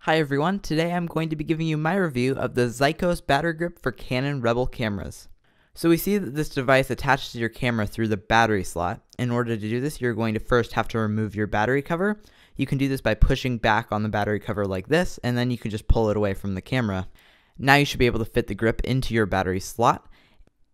Hi everyone, today I'm going to be giving you my review of the Zeikos Battery Grip for Canon Rebel cameras. So we see that this device attaches to your camera through the battery slot. In order to do this, you're going to first have to remove your battery cover. You can do this by pushing back on the battery cover like this, and then you can just pull it away from the camera. Now you should be able to fit the grip into your battery slot.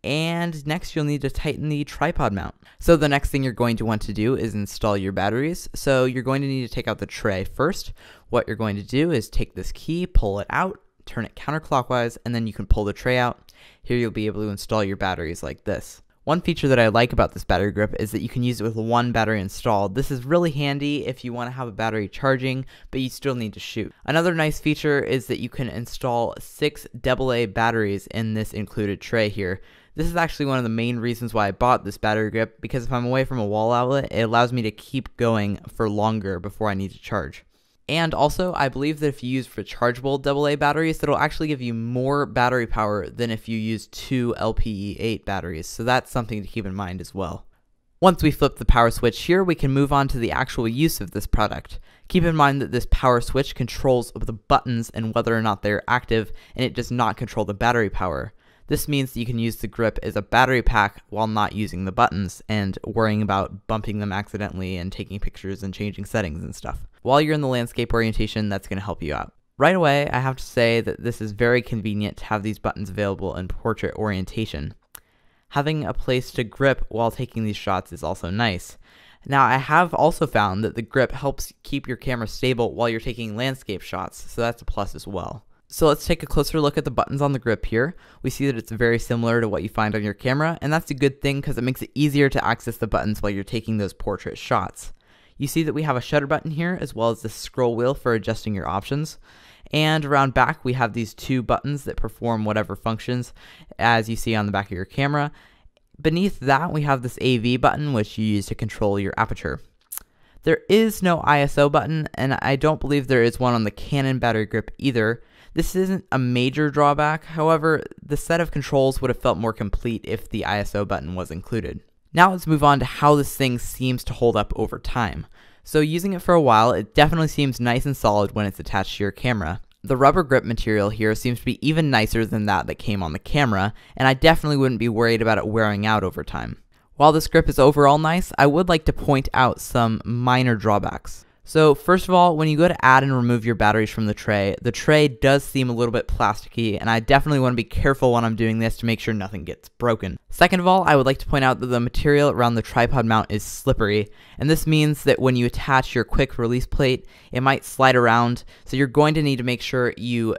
And next you'll need to tighten the tripod mount. So the next thing you're going to want to do is install your batteries. So you're going to need to take out the tray first. What you're going to do is take this key, pull it out, turn it counterclockwise, and then you can pull the tray out. Here you'll be able to install your batteries like this. One feature that I like about this battery grip is that you can use it with one battery installed. This is really handy if you want to have a battery charging, but you still need to shoot. Another nice feature is that you can install 6 AA batteries in this included tray here. This is actually one of the main reasons why I bought this battery grip, because if I'm away from a wall outlet, it allows me to keep going for longer before I need to charge. And also, I believe that if you use rechargeable AA batteries, it'll actually give you more battery power than if you use 2 LPE8 batteries, so that's something to keep in mind as well. Once we flip the power switch here, we can move on to the actual use of this product. Keep in mind that this power switch controls the buttons and whether or not they're active, and it does not control the battery power. This means that you can use the grip as a battery pack while not using the buttons and worrying about bumping them accidentally and taking pictures and changing settings and stuff. While you're in the landscape orientation, that's going to help you out. Right away, I have to say that this is very convenient to have these buttons available in portrait orientation. Having a place to grip while taking these shots is also nice. Now, I have also found that the grip helps keep your camera stable while you're taking landscape shots, so that's a plus as well. So let's take a closer look at the buttons on the grip here. We see that it's very similar to what you find on your camera, and that's a good thing because it makes it easier to access the buttons while you're taking those portrait shots. You see that we have a shutter button here, as well as the scroll wheel for adjusting your options. And around back, we have these 2 buttons that perform whatever functions, as you see on the back of your camera. Beneath that, we have this AV button, which you use to control your aperture. There is no ISO button, and I don't believe there is one on the Canon battery grip either. This isn't a major drawback, however, the set of controls would have felt more complete if the ISO button was included. Now let's move on to how this thing seems to hold up over time. So using it for a while, it definitely seems nice and solid when it's attached to your camera. The rubber grip material here seems to be even nicer than that came on the camera, and I definitely wouldn't be worried about it wearing out over time. While this grip is overall nice, I would like to point out some minor drawbacks. So first of all, when you go to add and remove your batteries from the tray does seem a little bit plasticky, and I definitely want to be careful when I'm doing this to make sure nothing gets broken. Second of all, I would like to point out that the material around the tripod mount is slippery, and this means that when you attach your quick release plate, it might slide around, so you're going to need to make sure you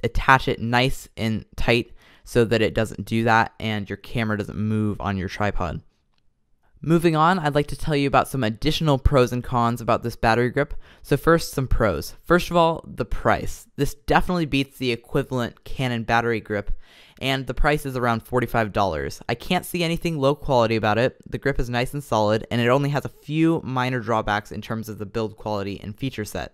attach it nice and tight so that it doesn't do that and your camera doesn't move on your tripod. Moving on, I'd like to tell you about some additional pros and cons about this battery grip. So first, some pros. First of all, the price. This definitely beats the equivalent Canon battery grip, and the price is around $45. I can't see anything low quality about it. The grip is nice and solid, and it only has a few minor drawbacks in terms of the build quality and feature set.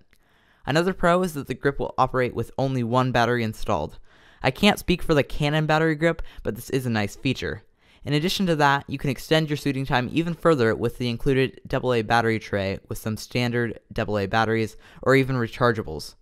Another pro is that the grip will operate with only one battery installed. I can't speak for the Canon battery grip, but this is a nice feature. In addition to that, you can extend your shooting time even further with the included AA battery tray with some standard AA batteries or even rechargeables.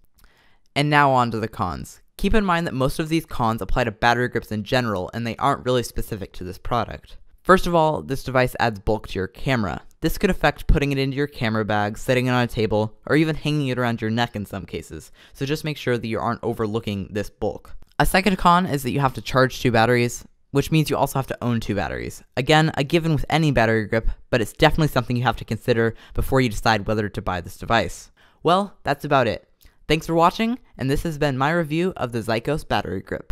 And now on to the cons. Keep in mind that most of these cons apply to battery grips in general, and they aren't really specific to this product. First of all, this device adds bulk to your camera. This could affect putting it into your camera bag, setting it on a table, or even hanging it around your neck in some cases, so just make sure that you aren't overlooking this bulk. A second con is that you have to charge 2 batteries, which means you also have to own 2 batteries. Again, a given with any battery grip, but it's definitely something you have to consider before you decide whether to buy this device. Well, that's about it. Thanks for watching, and this has been my review of the Zeikos Battery Grip.